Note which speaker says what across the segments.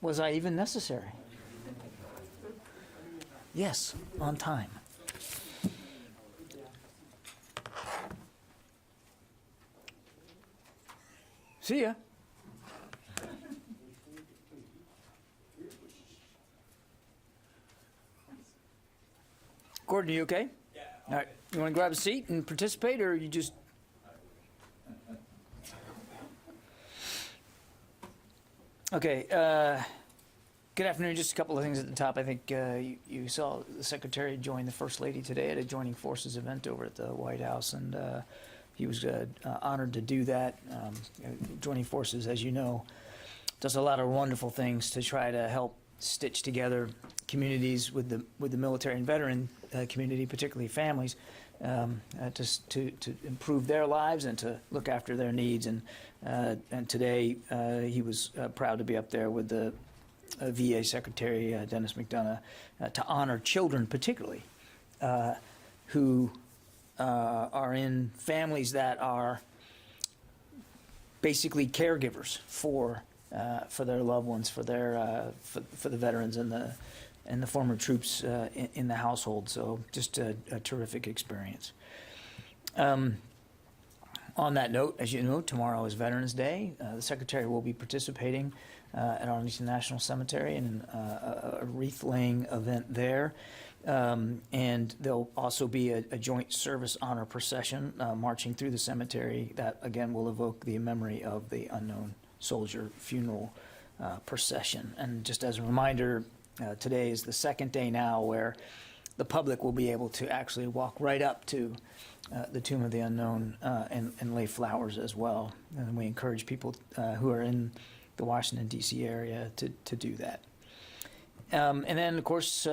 Speaker 1: Was I even necessary? Yes, on time. See ya. Gordon, you okay? Yeah. All right. You want to grab a seat and participate, or you just... Okay. Good afternoon. Just a couple of things at the top. I think you saw the Secretary join the First Lady today at a Joining Forces event over at the White House, and he was honored to do that. Joining Forces, as you know, does a lot of wonderful things to try to help stitch together communities with the military and veteran community, particularly families, to improve their lives and to look after their needs. And today he was proud to be up there with the VA Secretary Dennis McDonough to honor children, particularly who are in families that are basically caregivers for their loved ones, for the veterans and the former troops in the household. So just a terrific experience. On that note, as you know, tomorrow is Veterans Day. The Secretary will be participating at Arlington National Cemetery in a wreath-laying event there. And there'll also be a joint service honor procession marching through the cemetery that, again, will evoke the memory of the unknown soldier funeral procession. And just as a reminder, today is the second day now where the public will be able to actually walk right up to the Tomb of the Unknown and lay flowers as well. And we encourage people who are in the Washington, D.C. area to do that. And then, of course,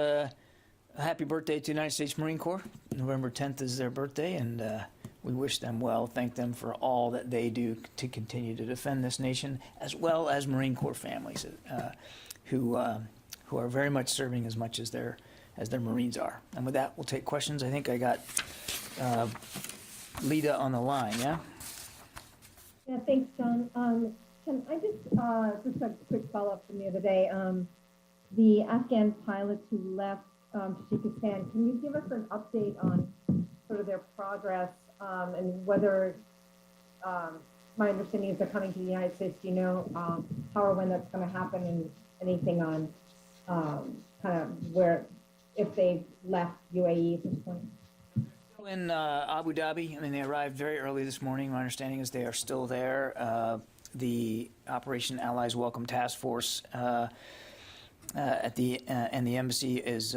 Speaker 1: happy birthday to the United States Marine Corps. November 10th is their birthday, and we wish them well, thank them for all that they do to continue to defend this nation, as well as Marine Corps families who are very much serving as much as their Marines are. And with that, we'll take questions. I think I got Lita on the line, yeah?
Speaker 2: Yeah, thanks, John. Can I just a quick follow-up from the other day. The Afghan pilots who left Tajikistan, can you give us an update on sort of their progress and whether, my understanding is they're coming to the United States. Do you know how or when that's going to happen, and anything on kind of where, if they've left UAE at this point?
Speaker 1: In Abu Dhabi, I mean, they arrived very early this morning. My understanding is they are still there. The Operation Allies Welcome Task Force and the embassy is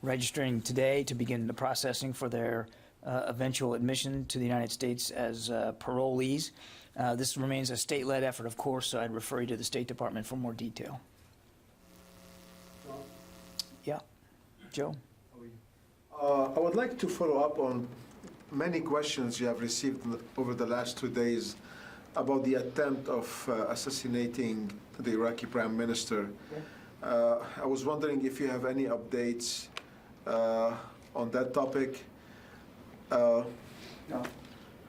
Speaker 1: registering today to begin the processing for their eventual admission to the United States as parolees. This remains a state-led effort, of course, so I'd refer you to the State Department for more detail. Yeah, Joe?
Speaker 3: I would like to follow up on many questions you have received over the last 2 days about the attempt of assassinating the Iraqi Prime Minister. I was wondering if you have any updates on that topic.
Speaker 1: No.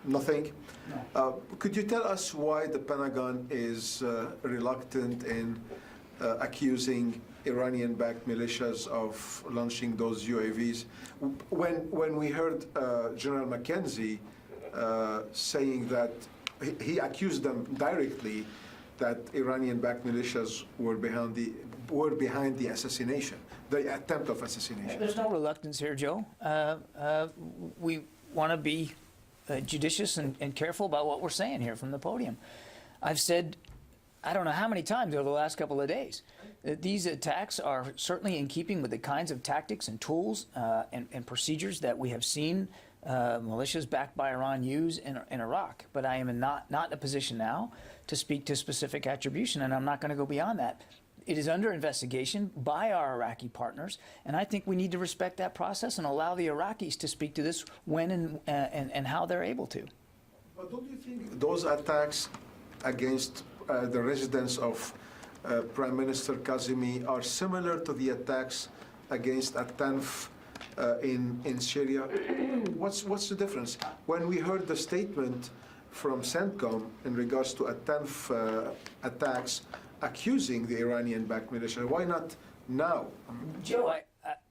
Speaker 3: Nothing?
Speaker 1: No.
Speaker 3: Could you tell us why the Pentagon is reluctant in accusing Iranian-backed militias of launching those UAVs? When we heard General McKenzie saying that he accused them directly that Iranian-backed militias were behind the assassination, the attempt of assassination.
Speaker 1: There's no reluctance here, Joe. We want to be judicious and careful about what we're saying here from the podium. I've said, I don't know how many times over the last couple of days, that these attacks are certainly in keeping with the kinds of tactics and tools and procedures that we have seen militias backed by Iran use in Iraq. But I am not in a position now to speak to specific attribution, and I'm not going to go beyond that. It is under investigation by our Iraqi partners, and I think we need to respect that process and allow the Iraqis to speak to this when and how they're able to.
Speaker 3: But don't you think those attacks against the residence of Prime Minister Kazemi are similar to the attacks against At-Tanf in Syria? What's the difference? When we heard the statement from CENTCOM in regards to At-Tanf attacks accusing the Iranian-backed militia. Why not now?
Speaker 1: Joe,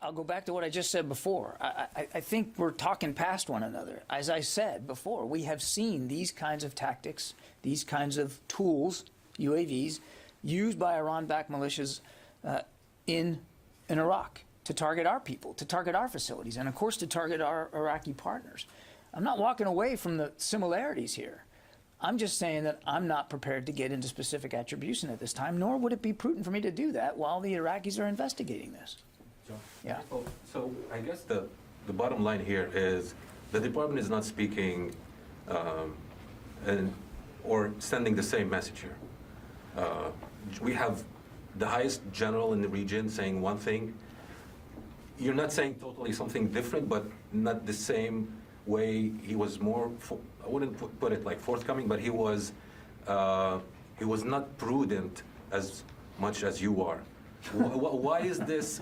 Speaker 1: I'll go back to what I just said before. I think we're talking past one another. As I said before, we have seen these kinds of tactics, these kinds of tools, UAVs, used by Iran-backed militias in Iraq to target our people, to target our facilities, and of course to target our Iraqi partners. I'm not walking away from the similarities here. I'm just saying that I'm not prepared to get into specific attribution at this time, nor would it be prudent for me to do that while the Iraqis are investigating this. Yeah.
Speaker 4: So I guess the bottom line here is the department is not speaking or sending the same message here. We have the highest general in the region saying one thing. You're not saying totally something different, but not the same way. He was more, I wouldn't put it like forthcoming, but he was not prudent as much as you are. Why is this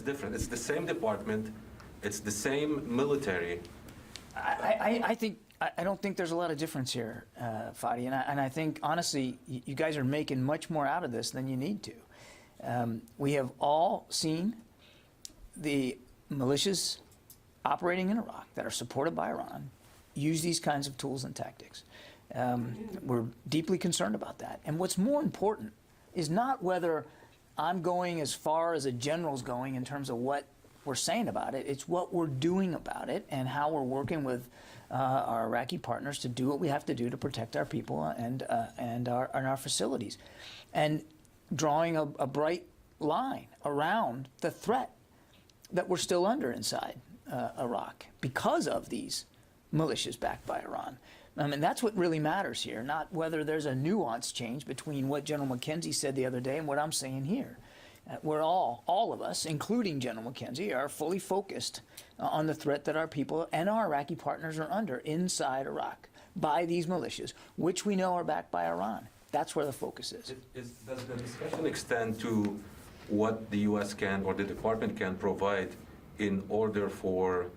Speaker 4: different? It's the same department, it's the same military.
Speaker 1: I don't think there's a lot of difference here, Fadi, and I think honestly you guys are making much more out of this than you need to. We have all seen the militias operating in Iraq that are supported by Iran use these kinds of tools and tactics. We're deeply concerned about that. And what's more important is not whether I'm going as far as a general's going in terms of what we're saying about it. It's what we're doing about it and how we're working with our Iraqi partners to do what we have to do to protect our people and our facilities. And drawing a bright line around the threat that we're still under inside Iraq because of these militias backed by Iran. And that's what really matters here, not whether there's a nuance change between what General McKenzie said the other day and what I'm saying here. We're all of us, including General McKenzie, are fully focused on the threat that our people and our Iraqi partners are under inside Iraq by these militias, which we know are backed by Iran. That's where the focus is.
Speaker 4: Does the discussion extend to what the U.S. can or the department can provide in order for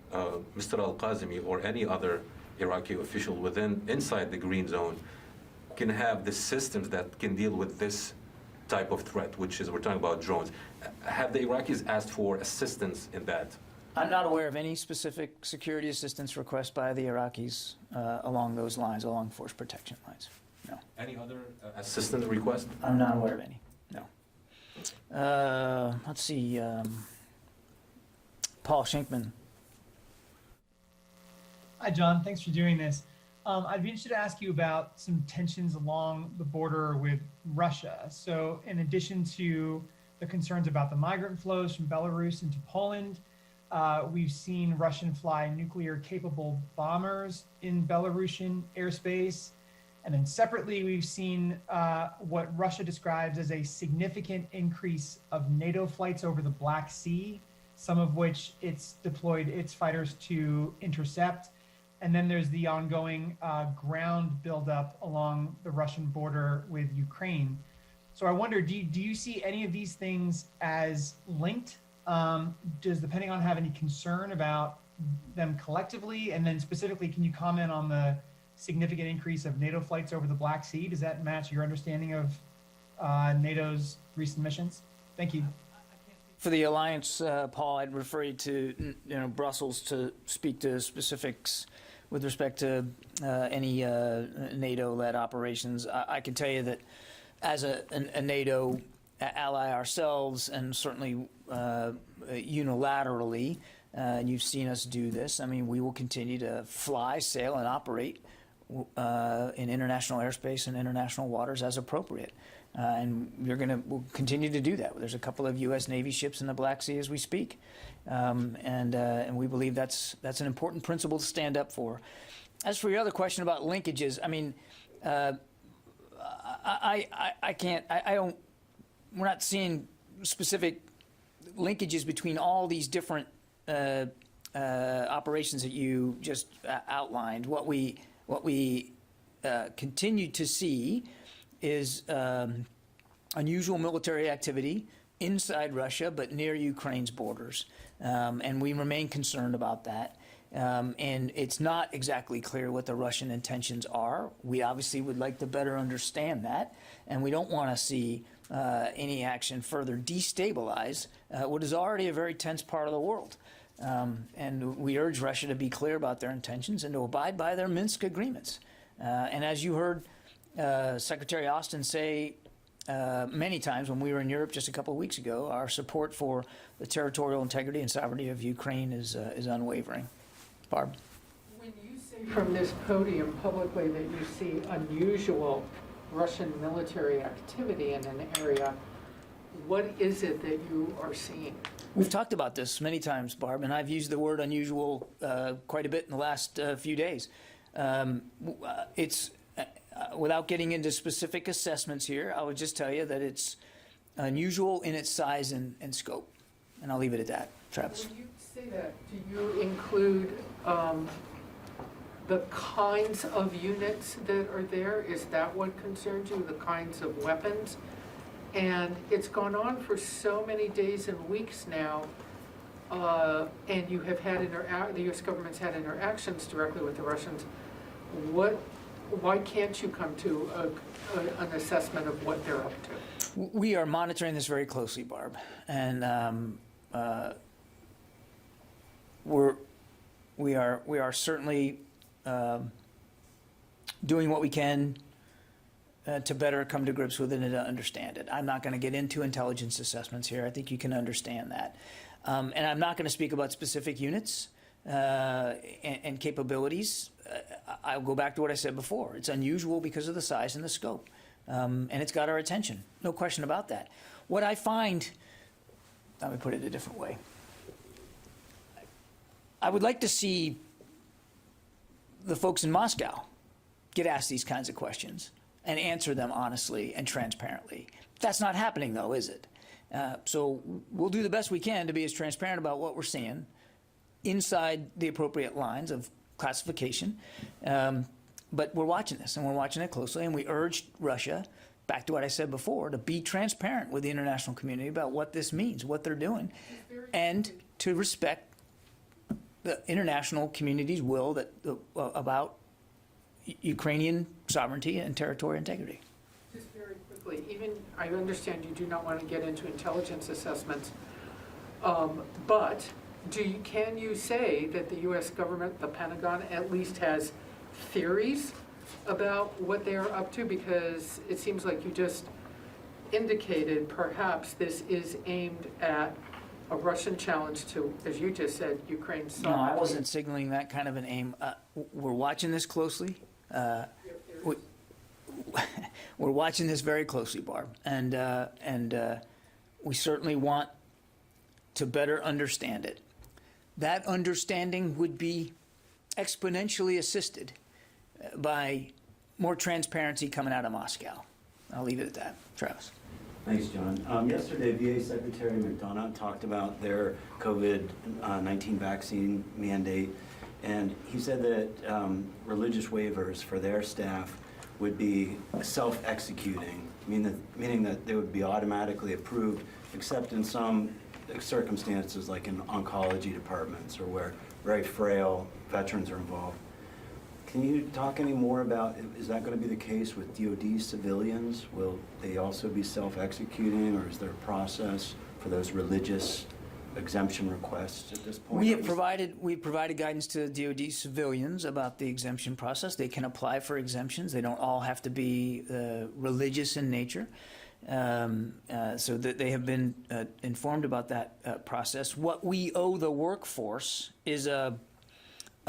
Speaker 4: Mr. al-Qasimi or any other Iraqi official inside the green zone can have the systems that can deal with this type of threat, which is, we're talking about drones. Have the Iraqis asked for assistance in that?
Speaker 1: I'm not aware of any specific security assistance request by the Iraqis along those lines, along force protection lines. No.
Speaker 4: Any other assistance request?
Speaker 1: I'm not aware of any. No. Let's see. Paul Schenkman.
Speaker 5: Hi, John. Thanks for doing this. I'd be interested to ask you about some tensions along the border with Russia. So in addition to the concerns about the migrant flows from Belarus into Poland, we've seen Russian fly nuclear-capable bombers in Belarusian airspace. And then separately, we've seen what Russia describes as a significant increase of NATO flights over the Black Sea, some of which it's deployed its fighters to intercept. And then there's the ongoing ground buildup along the Russian border with Ukraine. So I wonder, do you see any of these things as linked? Does the Pentagon have any concern about them collectively? And then specifically, can you comment on the significant increase of NATO flights over the Black Sea? Does that match your understanding of NATO's recent missions? Thank you.
Speaker 1: For the alliance, Paul, I'd refer you to Brussels to speak to specifics with respect to any NATO-led operations. I can tell you that as a NATO ally ourselves, and certainly unilaterally, and you've seen us do this, I mean, we will continue to fly, sail, and operate in international airspace and international waters as appropriate. And we'll continue to do that. There's a couple of U.S. Navy ships in the Black Sea as we speak, and we believe that's an important principle to stand up for. As for your other question about linkages, I mean, we're not seeing specific linkages between all these different operations that you just outlined. What we continue to see is unusual military activity inside Russia, but near Ukraine's borders. And we remain concerned about that. And it's not exactly clear what the Russian intentions are. We obviously would like to better understand that. And we don't want to see any action further destabilize what is already a very tense part of the world. And we urge Russia to be clear about their intentions and to abide by their Minsk agreements. And as you heard Secretary Austin say many times when we were in Europe just a couple of weeks ago, our support for the territorial integrity and sovereignty of Ukraine is unwavering. Barb?
Speaker 6: When you say from this podium publicly that you see unusual Russian military activity in an area, what is it that you are seeing?
Speaker 1: We've talked about this many times, Barb, and I've used the word unusual quite a bit in the last few days. It's without getting into specific assessments here, I would just tell you that it's unusual in its size and scope. And I'll leave it at that. Travis?
Speaker 6: When you say that, do you include the kinds of units that are there? Is that what concerns you, the kinds of weapons? And it's gone on for so many days and weeks now, and you have had the U.S. government's had interactions directly with the Russians. Why can't you come to an assessment of what they're up to?
Speaker 1: We are monitoring this very closely, Barb, and we are certainly doing what we can to better come to grips with it and to understand it. I'm not going to get into intelligence assessments here. I think you can understand that, and I'm not going to speak about specific units and capabilities. I'll go back to what I said before. It's unusual because of the size and the scope, and it's got our attention. No question about that. What I find, let me put it a different way. I would like to see the folks in Moscow get asked these kinds of questions and answer them honestly and transparently. That's not happening, though, is it? So we'll do the best we can to be as transparent about what we're seeing inside the appropriate lines of classification. But we're watching this, and we're watching it closely, and we urge Russia, back to what I said before, to be transparent with the international community about what this means, what they're doing, and to respect the international community's will that about Ukrainian sovereignty and territorial integrity.
Speaker 6: Just very quickly, even I understand you do not want to get into intelligence assessments, but can you say that the U.S. government, the Pentagon, at least has theories about what they are up to? Because it seems like you just indicated perhaps this is aimed at a Russian challenge to, as you just said, Ukraine's sovereignty.
Speaker 1: No, I wasn't signaling that kind of an aim. We're watching this closely. We're watching this very closely, Barb, and we certainly want to better understand it. That understanding would be exponentially assisted by more transparency coming out of Moscow. I'll leave it at that. Travis.
Speaker 7: Thanks, John. Yesterday, VA Secretary McDonough talked about their COVID-19 vaccine mandate, and he said that religious waivers for their staff would be self-executing, meaning that they would be automatically approved, except in some circumstances like in oncology departments or where very frail veterans are involved. Can you talk any more about, is that going to be the case with DoD civilians? Will they also be self-executing, or is there a process for those religious exemption requests at this point?
Speaker 1: We provided guidance to DoD civilians about the exemption process. They can apply for exemptions. They don't all have to be religious in nature. So that they have been informed about that process. What we owe the workforce is a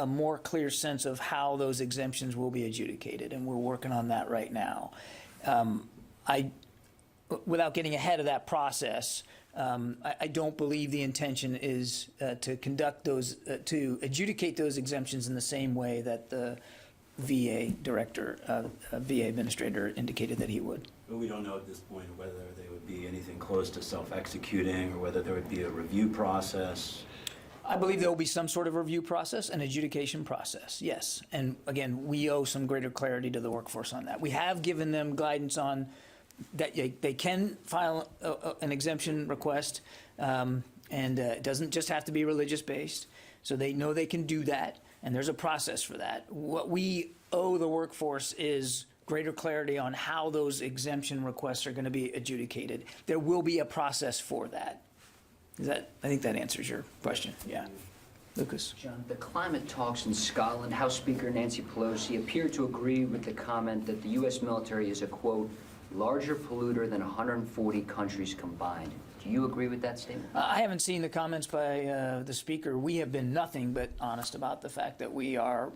Speaker 1: more clear sense of how those exemptions will be adjudicated, and we're working on that right now. Without getting ahead of that process, I don't believe the intention is to conduct those, to adjudicate those exemptions in the same way that the VA director, VA administrator indicated that he would.
Speaker 7: But we don't know at this point whether they would be anything close to self-executing or whether there would be a review process.
Speaker 1: I believe there will be some sort of review process, an adjudication process, yes. And again, we owe some greater clarity to the workforce on that. We have given them guidance on that they can file an exemption request, and it doesn't just have to be religious-based. So they know they can do that, and there's a process for that. What we owe the workforce is greater clarity on how those exemption requests are going to be adjudicated. There will be a process for that. I think that answers your question. Yeah. Lucas?
Speaker 8: John, the climate talks in Scotland, House Speaker Nancy Pelosi appeared to agree with the comment that the U.S. military is a, quote, larger polluter than 140 countries combined. Do you agree with that statement?
Speaker 1: I haven't seen the comments by the speaker. We have been nothing but honest about the fact that we are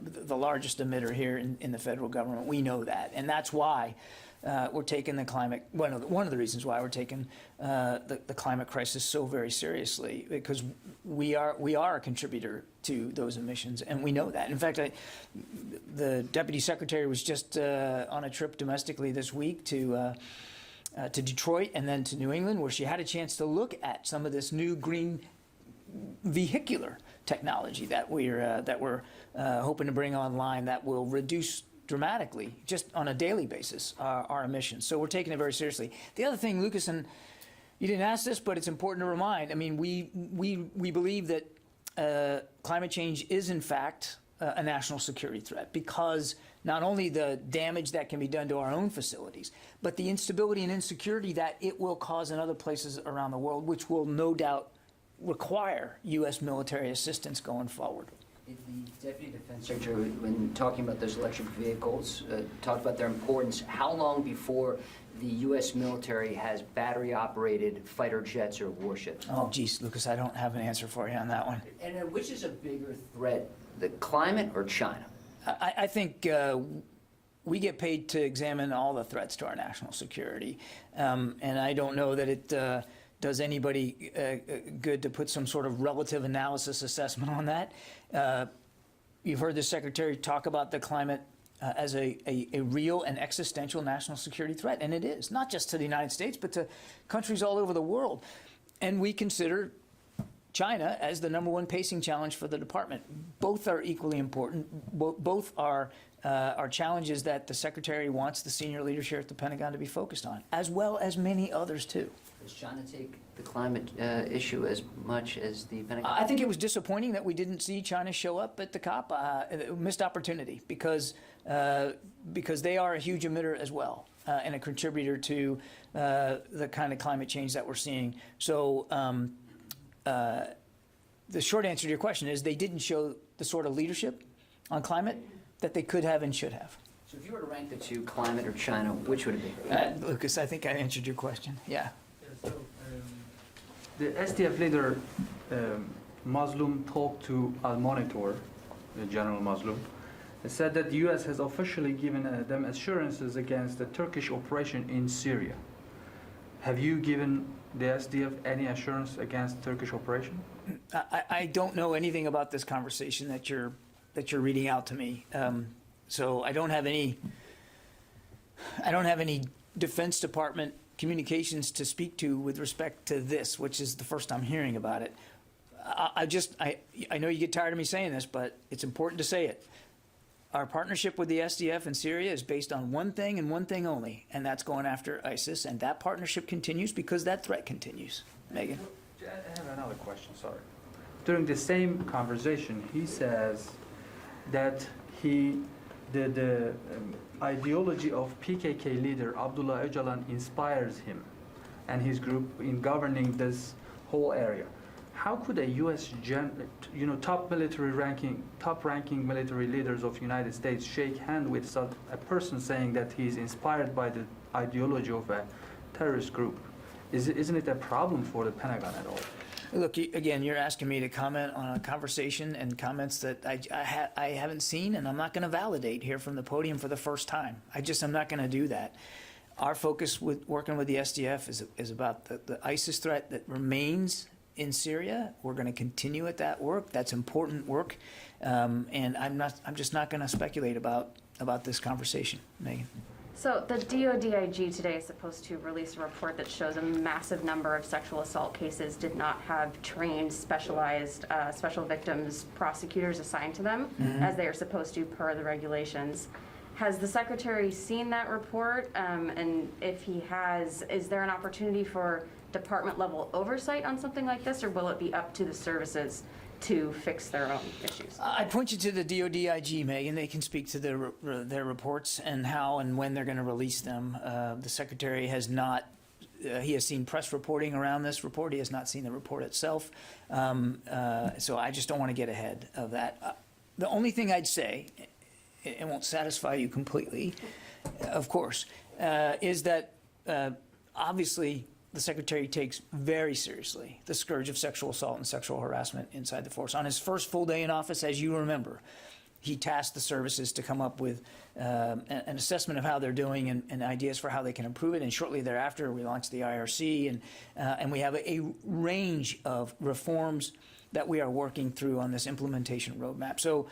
Speaker 1: the largest emitter here in the federal government. We know that, and that's why we're taking the climate. One of the reasons why we're taking the climate crisis so very seriously, because we are a contributor to those emissions, and we know that. In fact, the deputy secretary was just on a trip domestically this week to Detroit and then to New England, where she had a chance to look at some of this new green vehicular technology that we're hoping to bring online that will reduce dramatically, just on a daily basis, our emissions. So we're taking it very seriously. The other thing, Lucas, and you didn't ask this, but it's important to remind. I mean, we believe that climate change is in fact a national security threat, because not only the damage that can be done to our own facilities, but the instability and insecurity that it will cause in other places around the world, which will no doubt require U.S. military assistance going forward.
Speaker 8: The Deputy Defense Secretary, when talking about those electric vehicles, talked about their importance. How long before the U.S. military has battery-operated fighter jets or warships?
Speaker 1: Oh, geez, Lucas, I don't have an answer for you on that one.
Speaker 8: And which is a bigger threat, the climate or China?
Speaker 1: I think we get paid to examine all the threats to our national security, and I don't know that it does anybody good to put some sort of relative analysis assessment on that. You've heard the Secretary talk about the climate as a real and existential national security threat, and it is, not just to the United States, but to countries all over the world. And we consider China as the #1 pacing challenge for the department. Both are equally important. Both are challenges that the Secretary wants the senior leadership at the Pentagon to be focused on, as well as many others too.
Speaker 8: Does China take the climate issue as much as the Pentagon?
Speaker 1: I think it was disappointing that we didn't see China show up at the COP. Missed opportunity, because they are a huge emitter as well, and a contributor to the kind of climate change that we're seeing. So the short answer to your question is they didn't show the sort of leadership on climate that they could have and should have.
Speaker 8: So if you were to rank the two, climate or China, which would it be?
Speaker 1: Lucas, I think I answered your question. Yeah.
Speaker 9: So, the SDF leader, Muslim, talked to Al Monitor, General Muslim, and said that the U.S. has officially given them assurances against the Turkish operation in Syria. Have you given the SDF any assurance against Turkish operation?
Speaker 1: I don't know anything about this conversation that you're reading out to me. So I don't have any Defense Department communications to speak to with respect to this, which is the first I'm hearing about it. I know you get tired of me saying this, but it's important to say it. Our partnership with the SDF in Syria is based on one thing and one thing only, and that's going after ISIS, and that partnership continues because that threat continues. Megan?
Speaker 9: I have another question, sorry. During the same conversation, he says that the ideology of PKK leader Abdullah Öcalan inspires him and his group in governing this whole area. How could a U.S. top-ranking military leaders of United States shake hand with such a person saying that he's inspired by the ideology of a terrorist group? Isn't it a problem for the Pentagon at all?
Speaker 1: Look, again, you're asking me to comment on a conversation and comments that I haven't seen, and I'm not going to validate here from the podium for the first time. I'm not going to do that. Our focus with working with the SDF is about the ISIS threat that remains in Syria. We're going to continue at that work. That's important work, and I'm just not going to speculate about this conversation, Megan.
Speaker 10: So the DODIG today is supposed to release a report that shows a massive number of sexual assault cases did not have trained, specialized special victims prosecutors assigned to them, as they are supposed to per the regulations. Has the Secretary seen that report? And if he has, is there an opportunity for department level oversight on something like this, or will it be up to the services to fix their own issues?
Speaker 1: I'd point you to the DODIG, Meg, and they can speak to their reports and how and when they're going to release them. The Secretary has not, he has seen press reporting around this report. He has not seen the report itself. So I just don't want to get ahead of that. The only thing I'd say, it won't satisfy you completely, of course, is that obviously the Secretary takes very seriously the scourge of sexual assault and sexual harassment inside the force. On his first full day in office, as you remember, he tasked the services to come up with an assessment of how they're doing and ideas for how they can improve it. And shortly thereafter, we launched the IRC, and we have a range of reforms that we are working through on this implementation roadmap. So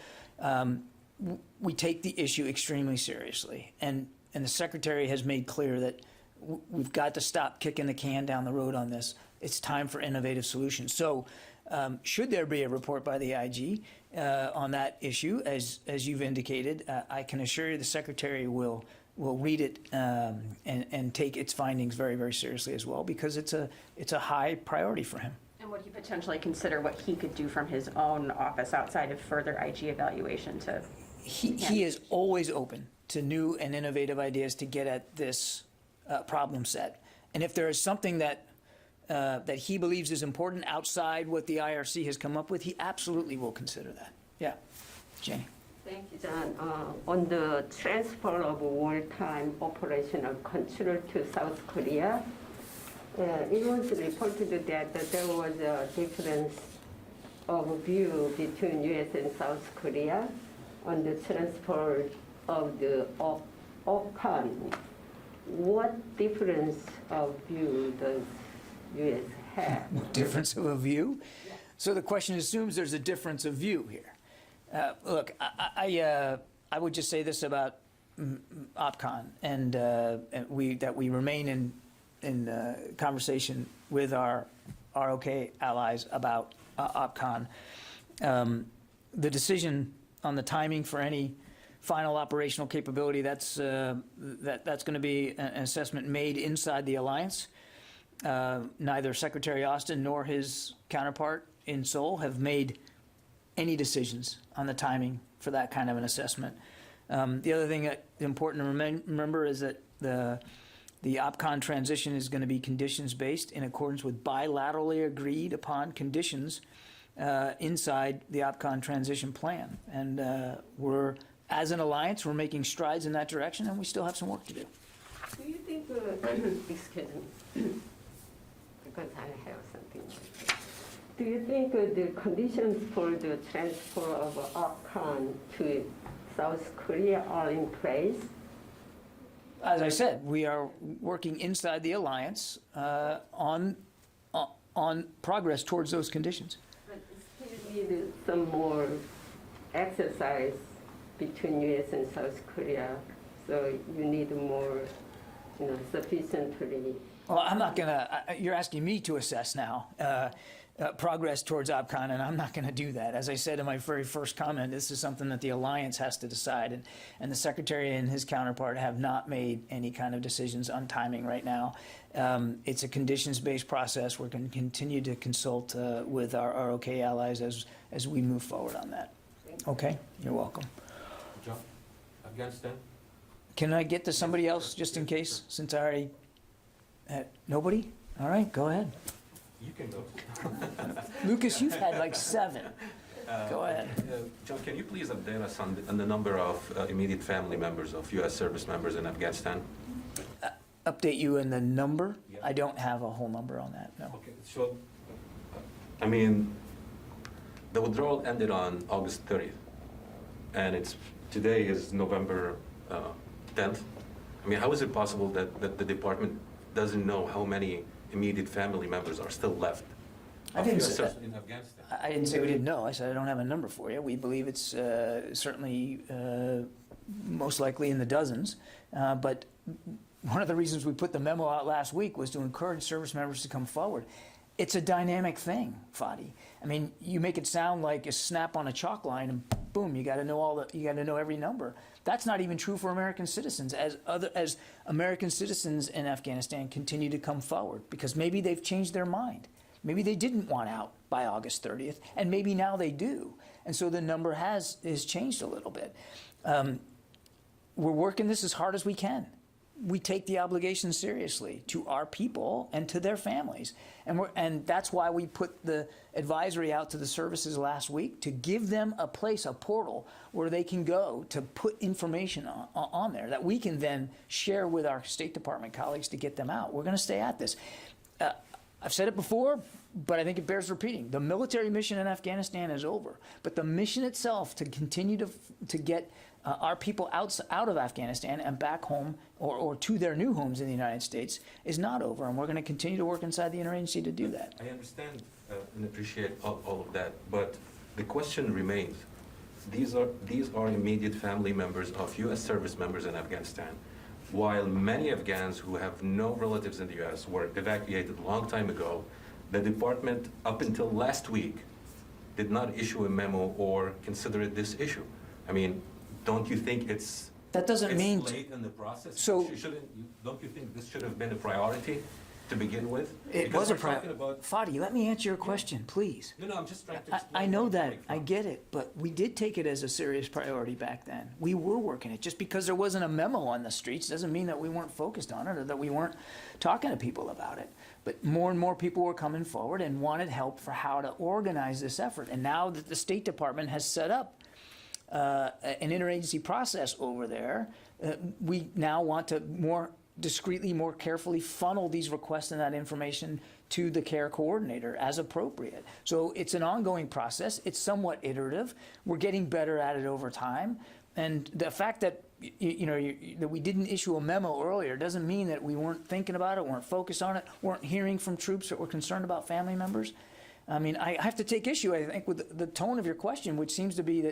Speaker 1: we take the issue extremely seriously, and the Secretary has made clear that we've got to stop kicking the can down the road on this. It's time for innovative solutions. So should there be a report by the IG on that issue, as you've indicated, I can assure you the Secretary will read it and take its findings very, very seriously as well, because it's a high priority for him.
Speaker 10: And would he potentially consider what he could do from his own office outside of further IG evaluation to?
Speaker 1: He is always open to new and innovative ideas to get at this problem set. And if there is something that he believes is important outside what the IRC has come up with, he absolutely will consider that. Yeah, Jenny.
Speaker 11: Thank you, John. On the transfer of wartime operational control to South Korea, it was reported that there was a difference of view between U.S. and South Korea on the transfer of the Afghan. What difference of view does U.S. have?
Speaker 1: Difference of a view? So the question assumes there's a difference of view here. Look, I would just say this about OPCON, and that we remain in conversation with our ROK allies about OPCON. The decision on the timing for any final operational capability, that's going to be an assessment made inside the alliance. Neither Secretary Austin nor his counterpart in Seoul have made any decisions on the timing for that kind of an assessment. The other thing that's important to remember is that the OPCON transition is going to be conditions-based in accordance with bilaterally agreed upon conditions inside the OPCON transition plan. And as an alliance, we're making strides in that direction, and we still have some work to do.
Speaker 11: Do you think, excuse me, because I have something. Do you think the conditions for the transfer of Afghan to South Korea are in place?
Speaker 1: As I said, we are working inside the alliance on progress towards those conditions.
Speaker 11: But still need some more exercise between U.S. and South Korea, so you need more, sufficiently.
Speaker 1: Well, I'm not going to, you're asking me to assess now progress towards OPCON, and I'm not going to do that. As I said in my very first comment, this is something that the alliance has to decide, and the Secretary and his counterpart have not made any kind of decisions on timing right now. It's a conditions-based process. We're going to continue to consult with our ROK allies as we move forward on that. Okay? You're welcome.
Speaker 4: John, Afghanistan?
Speaker 1: Can I get to somebody else just in case, since I already had nobody? All right, go ahead.
Speaker 4: You can go.
Speaker 1: Lucas, you've had like 7. Go ahead.
Speaker 4: John, can you please update us on the number of immediate family members of U.S. service members in Afghanistan?
Speaker 1: Update you in the number?
Speaker 4: Yeah.
Speaker 1: I don't have a whole number on that, no.
Speaker 4: Okay, so, the withdrawal ended on August 30th, and today is November 10th. How is it possible that the department doesn't know how many immediate family members are still left
Speaker 1: I didn't
Speaker 4: US
Speaker 1: say
Speaker 4: service in Afghanistan?
Speaker 1: I didn't say we didn't know. I said I don't have a number for you. We believe it's certainly most likely in the dozens. But one of the reasons we put the memo out last week was to encourage service members to come forward. It's a dynamic thing, Fadi. You make it sound like a snap on a chalk line and boom, you got to know every number. That's not even true for American citizens. As American citizens in Afghanistan continue to come forward, because maybe they've changed their mind. Maybe they didn't want out by August 30th, and maybe now they do. And so the number has changed a little bit. We're working this as hard as we can. We take the obligation seriously to our people and to their families. And that's why we put the advisory out to the services last week, to give them a place, a portal, where they can go to put information on there that we can then share with our State Department colleagues to get them out. We're going to stay at this. I've said it before, but I think it bears repeating. The military mission in Afghanistan is over, but the mission itself to continue to get our people out of Afghanistan and back home or to their new homes in the United States is not over, and we're going to continue to work inside the interagency to do that.
Speaker 4: I understand and appreciate all of that, but the question remains. These are immediate family members of U.S. service members in Afghanistan. While many Afghans who have no relatives in the U.S. were evacuated a long time ago, the department, up until last week, did not issue a memo or consider this issue. I mean, don't you think it's
Speaker 1: That doesn't mean
Speaker 4: late in the process?
Speaker 1: So-
Speaker 4: Don't you think this should have been a priority to begin with?
Speaker 1: it
Speaker 4: Because
Speaker 1: was a
Speaker 4: we're talking about.
Speaker 1: Fadi, let me answer your question, please.
Speaker 4: No, I'm just trying to explain.
Speaker 1: I know
Speaker 4: where I'm
Speaker 1: that,
Speaker 4: coming
Speaker 1: I
Speaker 4: from.
Speaker 1: get it, but we did take it as a serious priority back then. We were working it. Just because there wasn't a memo on the streets doesn't mean that we weren't focused on it or that we weren't talking to people about it. But more and more people were coming forward and wanted help for how to organize this effort. And now that the State Department has set up an interagency process over there, we now want to more discreetly, more carefully funnel these requests and that information to the care coordinator as appropriate. So it's an ongoing process. It's somewhat iterative. We're getting better at it over time. And the fact that that we didn't issue a memo earlier doesn't mean that we weren't thinking about it, weren't focused on it, weren't hearing from troops that were concerned about family members. I mean, I have to take issue, I think, with the tone of your question, which seems to be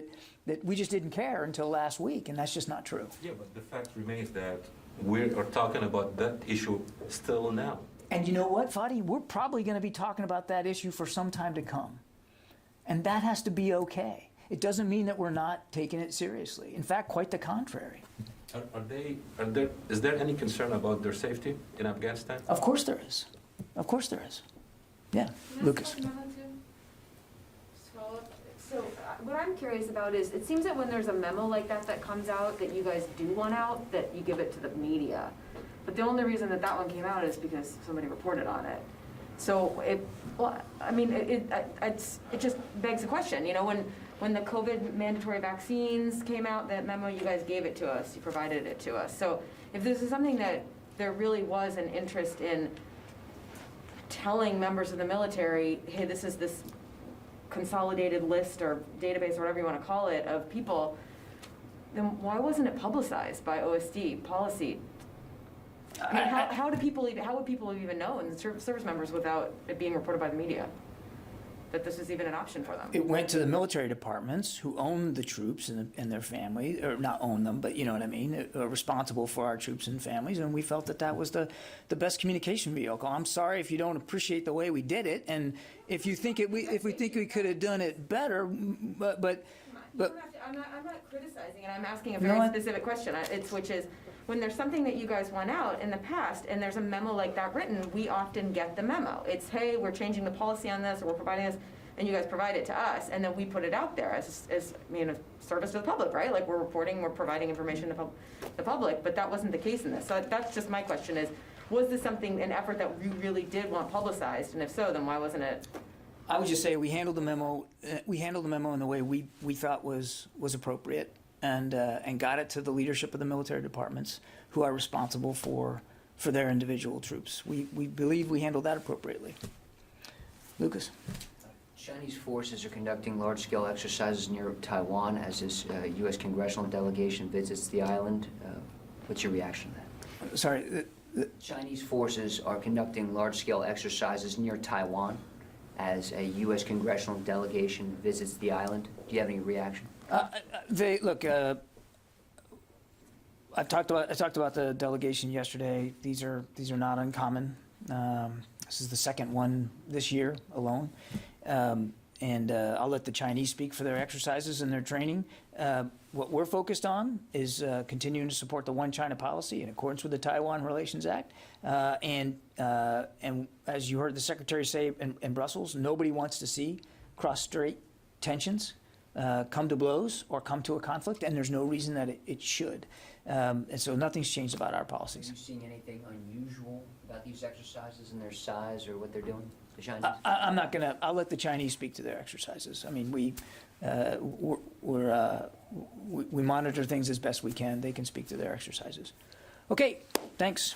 Speaker 1: that we just didn't care until last week, and that's just not true.
Speaker 4: Yeah, but the fact remains that we are talking about that issue still now.
Speaker 1: And you know what, Fadi? We're probably going to be talking about that issue for some time to come. And that has to be okay. It doesn't mean that we're not taking it seriously. In fact, quite the contrary.
Speaker 4: Is there any concern about their safety in Afghanistan?
Speaker 1: Of course there is. Of course there is. Yeah, Lucas.
Speaker 10: So what I'm curious about is, it seems that when there's a memo like that comes out that you guys do want out, that you give it to the media. But the only reason that one came out is because somebody reported on it. So it just begs the question, when the COVID mandatory vaccines came out, that memo, you guys gave it to us, you provided it to us. So if this is something that there really was an interest in telling members of the military, hey, this is this consolidated list or database or whatever you want to call it of people, then why wasn't it publicized by OSD policy? I mean, how would people even know, and service members, without it being reported by the media, that this is even an option for them?
Speaker 1: It went to the military departments who own the troops and their families, or not own them, but you know what I mean, are responsible for our troops and families, and we felt that was the best communication vehicle. I'm sorry if you don't appreciate the way we did it, and if you think if we think we could have done it better, but
Speaker 10: I'm not criticizing it. I'm asking a very specific question, which is, when there's something that you guys want out in the past and there's a memo like that written, we often get the memo. It's, hey, we're changing the policy on this, or we're providing this, and you guys provide it to us, and then we put it out there as a service to the public, right? Like, we're providing information to the public, but that wasn't the case in this. So that's just my question is, was this an effort that we really did want publicized? And if so, then why wasn't it?
Speaker 1: I would just say we handled the memo in the way we thought was appropriate, and got it to the leadership of the military departments who are responsible for their individual troops. We believe we handled that appropriately. Lucas?
Speaker 8: Chinese forces are conducting large-scale exercises near Taiwan as this U.S. congressional delegation visits the island. What's your reaction to that?
Speaker 1: Sorry?
Speaker 8: Chinese forces are conducting large-scale exercises near Taiwan as a U.S. congressional delegation visits the island. Do you have any reaction?
Speaker 1: I talked about the delegation yesterday. These are not uncommon. This is the second one this year alone. I'll let the Chinese speak for their exercises and their training. What we're focused on is continuing to support the One China policy in accordance with the Taiwan Relations Act. And as you heard the Secretary say in Brussels, nobody wants to see cross-strait tensions come to blows or come to a conflict, and there's no reason that it should. And so nothing's changed about our
Speaker 8: Are
Speaker 1: policies.
Speaker 8: you seeing anything unusual about these exercises and their size or what they're doing, the Chinese?
Speaker 1: I'm not going to, I'll let the Chinese speak to their exercises. I mean, we monitor things as best we can. They can speak to their exercises. Okay, thanks.